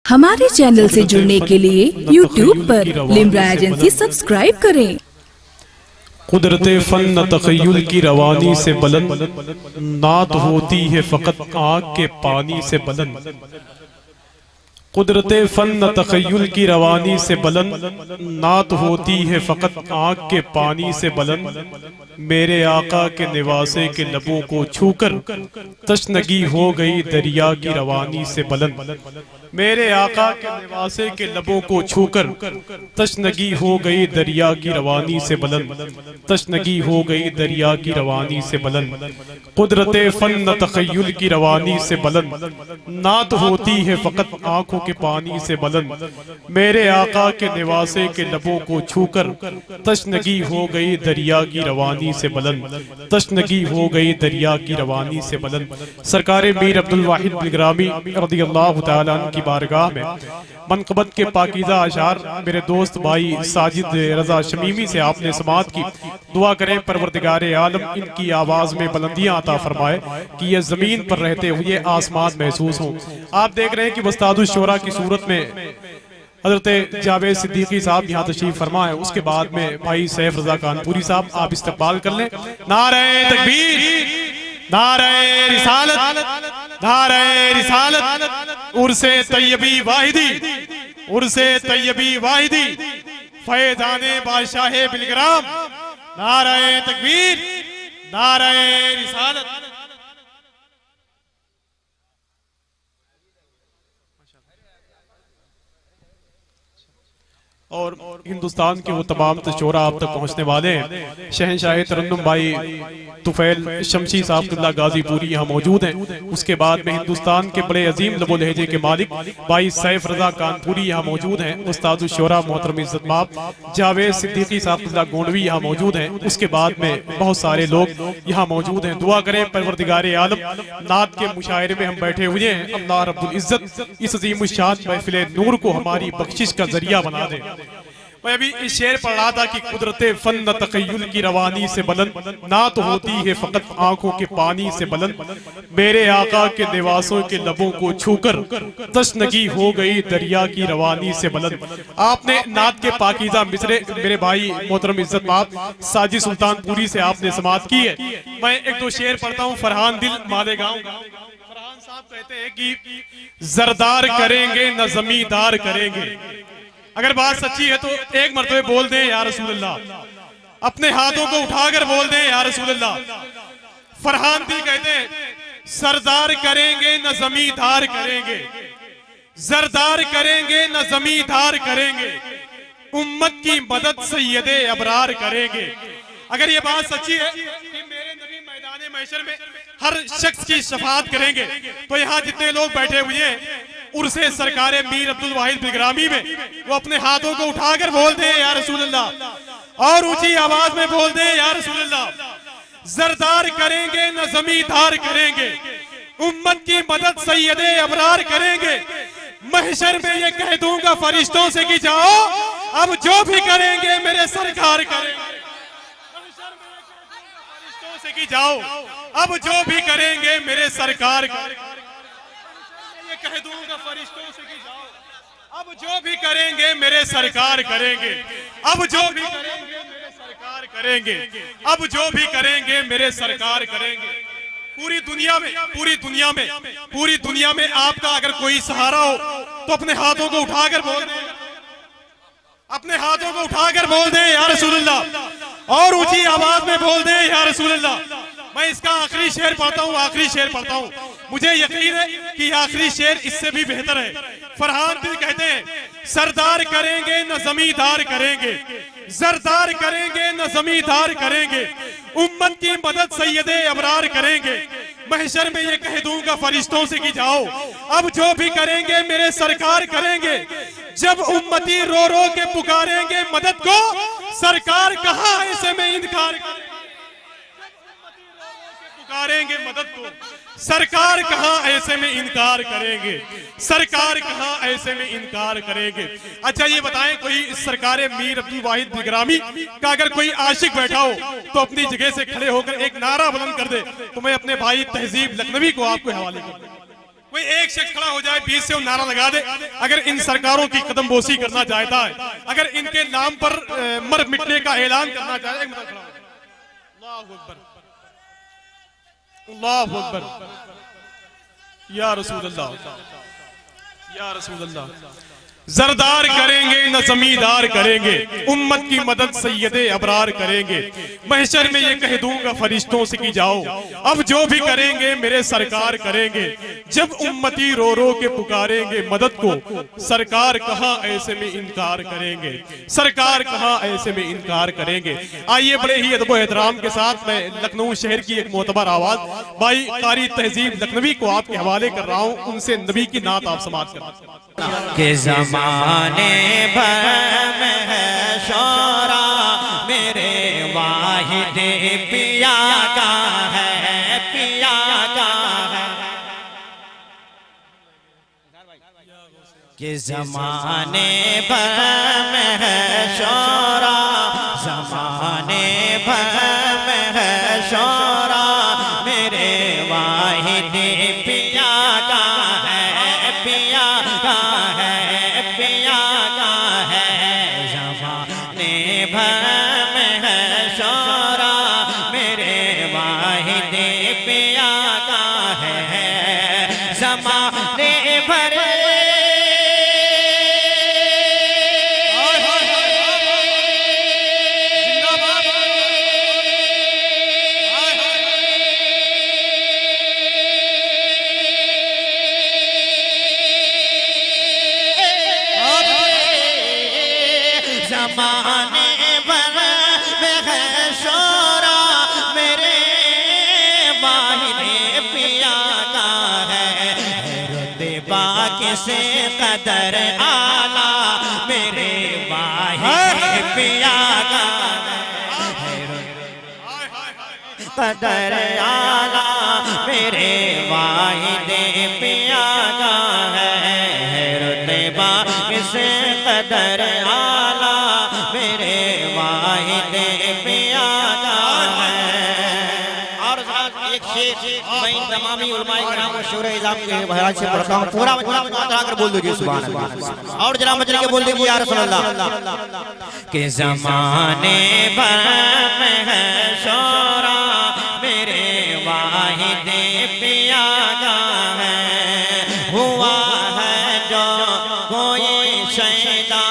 हमारे चैनल से जुड़ने के लिए YouTube पर लिम्रा एजेंसी सब्सक्राइब करें। कुदरते फन न तखय्युल की रवानी से बुलंद, नात होती है फकत आँख के पानी से बुलंद। कुदरते फन न तखय्युल की रवानी से बुलंद, नात होती है फकत आँख के पानी से बुलंद। मेरे आका के निवासे के लबों को छूकर तशनगी हो गई दरिया की रवानी से बुलंद। मेरे आका के निवासे के लबों को छूकर तशनगी हो गई दरिया की रवानी से बुलंद। तशनगी हो गई दरिया की रवानी से बुलंद। कुदरते फन न तखय्युल की रवानी से बुलंद, नात होती है फकत आंखों के पानी से बुलंद। मेरे आका के निवासे के लबों को छूकर तशनगी हो गई दरिया की रवानी से बुलंद। तशनगी हो गई दरिया की रवानी से बुलंद। सरकारे मीर अब्दुल वाहिद बिलग्रामी रज़ियल्लाहु तआला अन्हु की बारगाह में मनक़बत के पाकीज़ा अशार मेरे दोस्त भाई साजिद रजा शमीमी से आपने समाअत की। दुआ करें परवरदिगारे आलम इनकी आवाज में बुलंदियां अता फरमाए कि ये जमीन पर रहते हुए आसमान महसूस हो। आप देख रहे हैं कि उस्तादुश शोरा की सूरत में हजरत जावेद सिद्दीकी साहब यहाँ तशरीफ फरमा है। उसके बाद में भाई सैफ रजा कानपुरी साहब आप इस्तकबाल कर लें। नारे तकबीर, नारे रिसालत, नारे रिसालत, उर्से तैयबी वाहिदी, उर्से तैयबी वाहिदी, फैज़ाने बादशाह बिलग्राम। नारे तकबीर, नारे रिसालत। और हिंदुस्तान के वो तमाम तशोरा आप तक पहुंचने वाले हैं। शहनशाह तरन्नुम भाई तुफैल शमशी साहब गाजीपुरी यहाँ मौजूद हैं। उसके बाद में हिंदुस्तान के बड़े अजीम लबो लहजे के मालिक भाई सैफ रजा कानपुरी यहाँ मौजूद हैं। उस्तादुश शोरा मोहतरम इज्जत माब जावेद सिद्दीकी साहब गोंडवी यहाँ मौजूद हैं। उसके बाद में बहुत सारे लोग यहाँ मौजूद हैं। दुआ करें परवरदिगारे आलम नात के मुशायरे में हम बैठे हुए हैं, अल्लाह रब्बुल इज्जत इस अजीम शान महफिल नूर को हमारी बख्शिश का जरिया बना दे। मैं अभी इस शेर पढ़ रहा था कि कुदरते फन न तखय्युल की रवानी से बुलंद, नात होती है फकत आंखों के पानी से बुलंद। मेरे आका के निवासों के लबों को छूकर तशनगी हो गई दरिया की रवानी से बुलंद। आपने नात के पाकीज़ा मिसरे मेरे भाई मोहतरम इज्जत माब साजिद सुल्तानपुरी से आपने समाअत की है। मैं एक दो शेर पढ़ता हूँ। फरहान दिल मालेगांव फरहान साहब कहते हैं कि जरदार करेंगे न जमींदार करेंगे। अगर बात सच्ची है तो एक मर्तबे बोल दें या रसूल अल्लाह। अपने हाथों को उठाकर बोल दें या रसूल अल्लाह। फरहान दिल कहते हैं सरदार करेंगे न जमींदार करेंगे, जरदार करेंगे न जमींदार करेंगे, उम्मत की मदद सैयदे अबरार करेंगे। अगर ये बात सच्ची है कि मेरे नबी मैदान महशर में हर शख्स की शफाअत करेंगे तो यहाँ जितने लोग बैठे हुए हैं उर्से सरकारे मीर अब्दुल वाहिद बिलग्रामी में वो अपने हाथों को उठाकर बोल दे या रसूल अल्लाह, और ऊंची आवाज में बोल दे या रसूल अल्लाह। जरदार करेंगे न जमींदार करेंगे, उम्मत की मदद सैयदे अबरार करेंगे। महशर में ये कह दूंगा फरिश्तों से कि जाओ अब जो भी करेंगे मेरे सरकार करेंगे। फरिश्तों से कि जाओ अब जो भी करेंगे मेरे सरकार करेंगे। ये कह दूंगा फरिश्तों से कि जाओ अब जो भी करेंगे मेरे सरकार करेंगे। अब जो भी करेंगे मेरे सरकार करेंगे। अब जो भी करेंगे मेरे सरकार करेंगे। पूरी दुनिया में, पूरी दुनिया में, पूरी दुनिया में आपका अगर कोई सहारा हो तो अपने हाथों को उठाकर बोल दें, अपने हाथों को उठाकर बोल दें या रसूल अल्लाह, और ऊंची आवाज में बोल दें या रसूल अल्लाह। मैं इसका आखिरी शेर पढ़ता हूँ, आखिरी शेर पढ़ता हूँ। मुझे यकीन है कि आखिरी शेर इससे भी बेहतर है। फरहान दिल कहते हैं सरदार करेंगे न जमींदार करेंगे, जरदार करेंगे न जमींदार करेंगे, उम्मत की मदद सैयदे अबरार करेंगे। महशर में ये कह दूंगा फरिश्तों से कि जाओ अब जो भी करेंगे मेरे सरकार करेंगे। जब उम्मती रो रो के पुकारेंगे मदद को, सरकार कहाँ ऐसे में इनकार पुकारेंगे मदद को, सरकार कहाँ ऐसे में इनकार करेंगे, सरकार कहाँ ऐसे में इनकार करेंगे। अच्छा ये बताएं कोई सरकारे मीर अब्दुल वाहिद बिलग्रामी का अगर कोई आशिक बैठा हो तो अपनी जगह से खड़े होकर एक नारा बुलंद कर दे तो मैं अपने भाई तहजीब लखनवी को आपको हवाले कर दूं। कोई एक शख्स खड़ा हो जाए बीच से वो नारा लगा दे, अगर इन सरकारों की कदम बोसी करना चाहता है, अगर इनके नाम पर मर मिटने का ऐलान करना चाहता है, अल्लाहु अकबर, अल्लाहु अकबर, या रसूल अल्लाह, या रसूल अल्लाह। जरदार करेंगे न जमींदार करेंगे, उम्मत की मदद सैयदे अबरार करेंगे। महशर में ये कह दूंगा फरिश्तों से कि जाओ, अब जो भी करेंगे मेरे सरकार करेंगे। जब उम्मती रो रो के पुकारेंगे मदद को, सरकार कहाँ ऐसे में इनकार करेंगे, सरकार कहाँ ऐसे में इनकार करेंगे। आइए बड़े ही अदब एहतराम के साथ मैं लखनऊ शहर की एक मोतबर आवाज भाई कारी तहजीब लखनवी को आपके हवाले कर रहा हूँ, उनसे नबी की नात आप समाप्त कर के ज़माने भर में है शौरा, मेरे वाहिद पिया का है, पिया का है। के ज़माने भर में है शौरा, ज़माने भर में है शौरा, मेरे वाहिद पिया का है, पिया का है, पिया का है। ज़माने भर में है शौरा, मेरे वाहिद पिया का है। ज़माने भर ज़माने भर में है शौरा, मेरे वाहिद पिया का है। रुतबा किसे कदर आला, मेरे वाहिद पिया का है। कदर आला मेरे वाहिद पिया का है। रुतबा किसे कदर आला, मेरे वाहिद पिया का है। और एक शेर मैं तमामी उलमाए किराम और शोरे इज़ाम के बहराज से पढ़ता हूँ, पूरा मजमा कर बोल दोगे सुभान अल्लाह। और जरा मजल के बोल देंगे या रसूल अल्लाह। के ज़माने भर में है शौरा, मेरे वाहिद पिया का है। हुआ है जो कोई शैदा,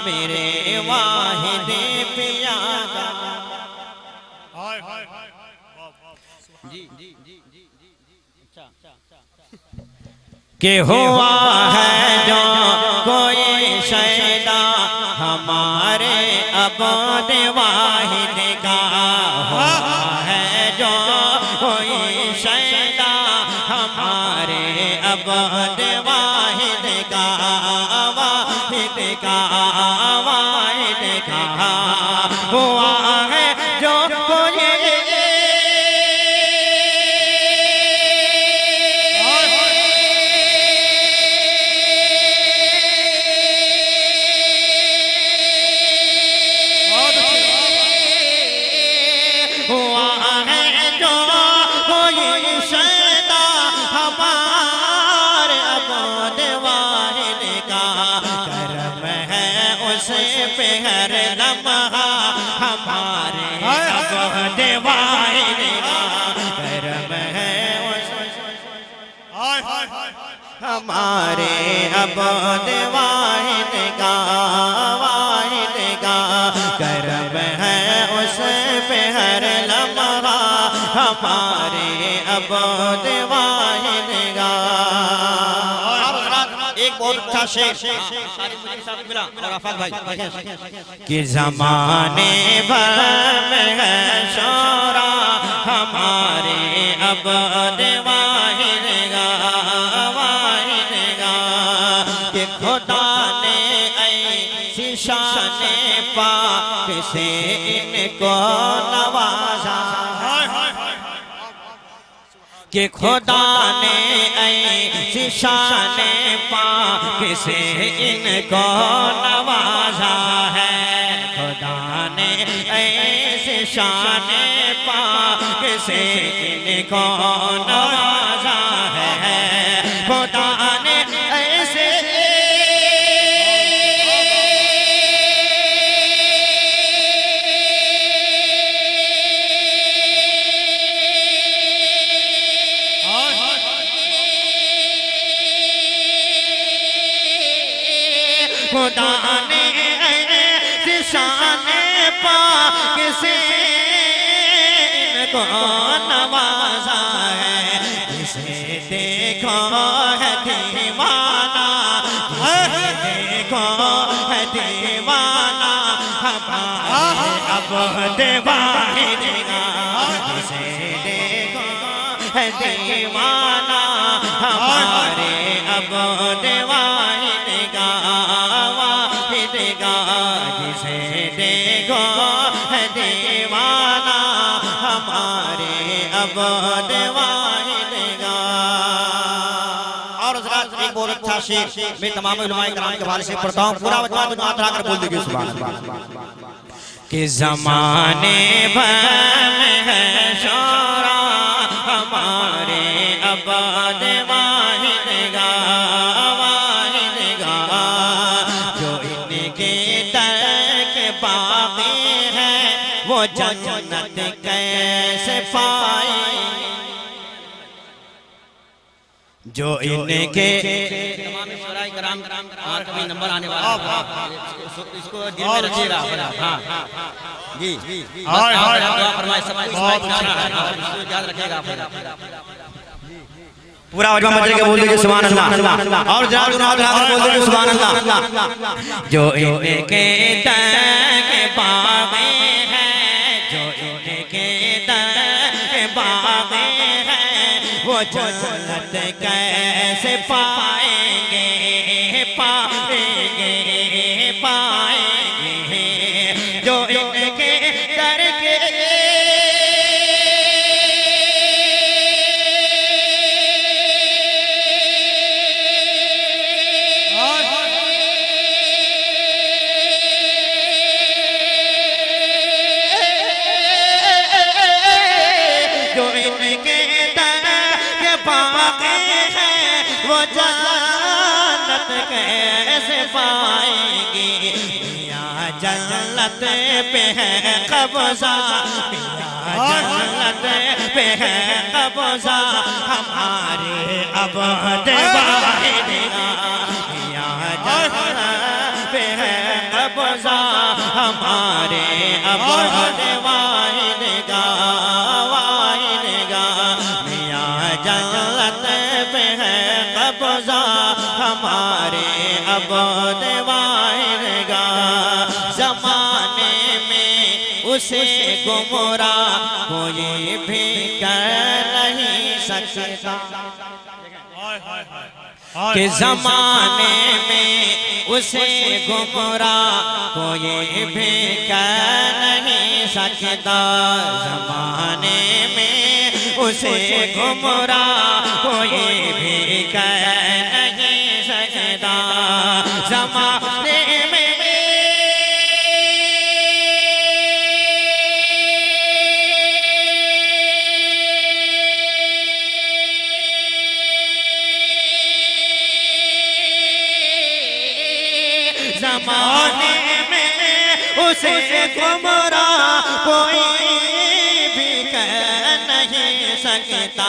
मेरे वाहिद पिया का। के हुआ है जो कोई शैदा, हमारे अबद वाहिद का। हुआ है जो कोई शैदा, हमारे अबद वाहिद का, वाहिद का, वाहिद का। हुआ है जो कोई पे हर लम्हा, हमारे अबद वाहिद का करम है। हमारे अबद वाहिद का, वाहिद का करम है। उस पे हर लम्हा, हमारे अबद वाहिद का। एक बहुत अच्छा शेर मिला और आफाक भाई। कि ज़माने भर में है शौरा, हमारे अबद वाहिद का, वाहिद का। कि खुदा ने ऐसी शान पाक से इनको नवाजा, कि खुदा ने ऐसी शान पाक से इनको नवाजा है। खुदा ने ऐसी शान पाक से इनको नवाजा है। खुदा ने शान पाक से इनको नवाजा है। जिसे देखो है दीवाना, जिसे देखो है दीवाना, हमारे अब दीवाना। जिसे देखो है दीवाना, हमारे अब दीवाना। जिसे देखो है दीवाना, हमारे अब दीवाना। और एक बहुत अच्छा शेर मैं तमाम उलमाए कराम के हवाले से पढ़ता हूँ, पूरा वजह कर बोल दीजिए सुभान अल्लाह। कि ज़माने भर में है शोरा, हमारे अब दीवाना। जो इनके दर के बागी है वो जन्नत कैसे पाए। जो इनके कभी नंबर आने वाला, इसको दिल में रखिएगा। हाँ जी, दुआ फरमाए, सब याद रखिएगा। पूरा वजह मत के बोल दीजिए सुभान अल्लाह। और जरा बोल दीजिए सुभान अल्लाह। जो इनके दर के बागी है, जो इनके दर के बागी है वो जन्नत कैसे पाएंगे, पाएंगे, पाएंगे। जो इनके दर के वो जन्नत कैसे पाएंगे। मियाँ जन्नत पे है कब्जा, मियाँ जन्नत पे है कब्जा, हमारे अब दीवाना। मियाँ जन्नत पे है कब्जा, हमारे अब दीवाना। मियाँ जन्नत पे है कब्जा, हमारे अब दीवाना। ज़माने में उसे गुमराह कोई भी कर नहीं सकता। कि ज़माने में उसे गुमराह कोई भी कर नहीं सकता। ज़माने में उसे गुमराह कोई भी कर नहीं सकता। ज़माने में ज़माने में उसे गुमराह कोई भी कर नहीं सकता।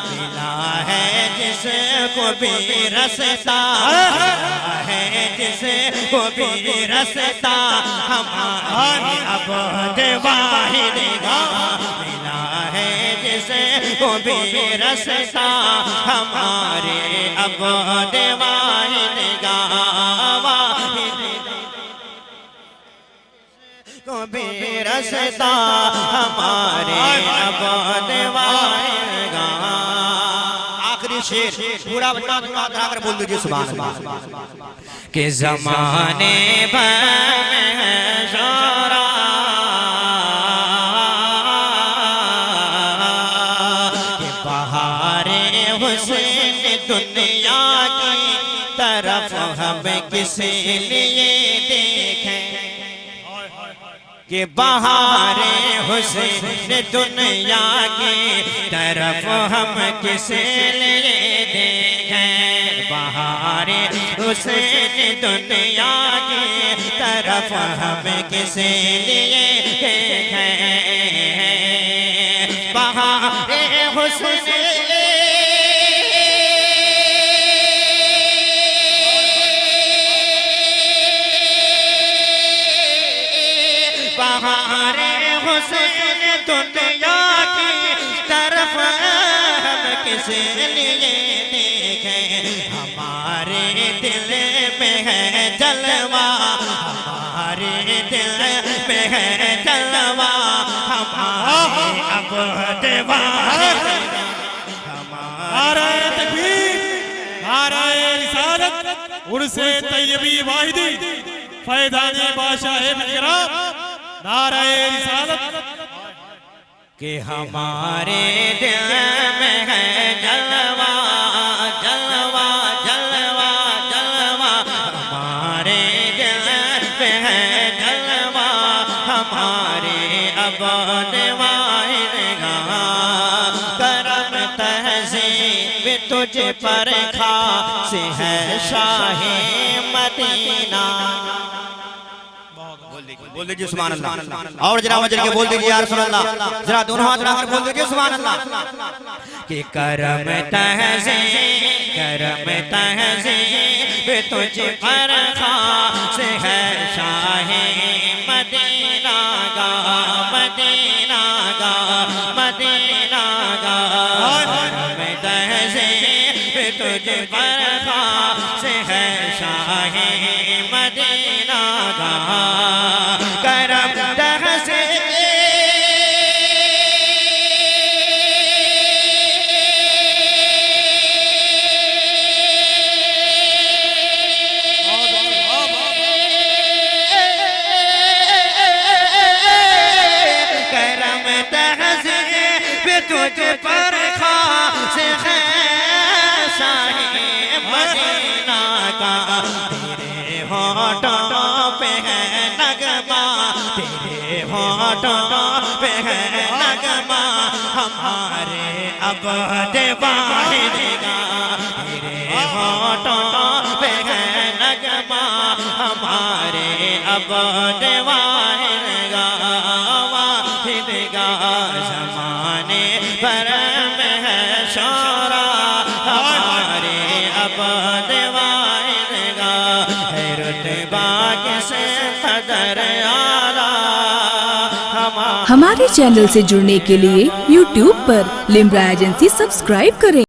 मिला है जिसको भी रसता, है जिसको भी रसता, हमारे अब दीवाना। मिला है जिसको भी रसता, हमारे अब दीवाना। को भी रसता, हमारे अब दीवाना। आखिरी शेर पूरा बता कर बोल दीजिए सुभान अल्लाह। कि ज़माने भर में है शोरा, कि बहारे हुस्न दुनिया की तरफ हम किसी लिए देखें। कि बहारे हुस्न दुनिया की तरफ हम किसे लिए देखें। बहारे हुस्न दुनिया की तरफ हम किसे लिए देखें। बहारे हुस्न बहारे हुसैन दुनिया की तरफ हम किस लिए देखें, हमारे दिल में है जलवा, हमारे दिल में है जलवा, हमारे अब दीवार नाराए तकबीर, नाराए रिसालत, उर्से तैयबी वाहिदी, फैज़ाने बादशाह बिकराम, नाराए रिसालत। कि हमारे दिल में है जलवा, जलवा, जलवा, जलवा, हमारे दिल में है जलवा, हमारे अब वाहिद करम तहज़ीब तुझ पर खास है शाहे मदीना। बोल दीजिए सुभान अल्लाह, और जरा वजन के बोल दीजिए या रसूल अल्लाह, जरा दोनों हाथ लगाकर बोल दीजिए सुभान अल्लाह। कि करम तहज़ीब तुझ पर खास है शाहे मदीना गा, मदीना गा, मदीना गा, करम तहज़ीब तुझ पर खास है शाहे मदीना गा, करम तहज़ीब तुझ पर खास है शाहे मदीना का, तेरे होठों पे है नगमा, तेरे होठों पे है नगमा, हमारे अब वाहिद का, तेरे होठों पे है नगमा, हमारे अब वाहिद का, ज़माने पर में है शोरा, हमारे अब वाहिद का, है रुतबा किसे कदर आला, हमारे चैनल से जुड़ने के लिए YouTube पर लिम्रा एजेंसी सब्सक्राइब करें।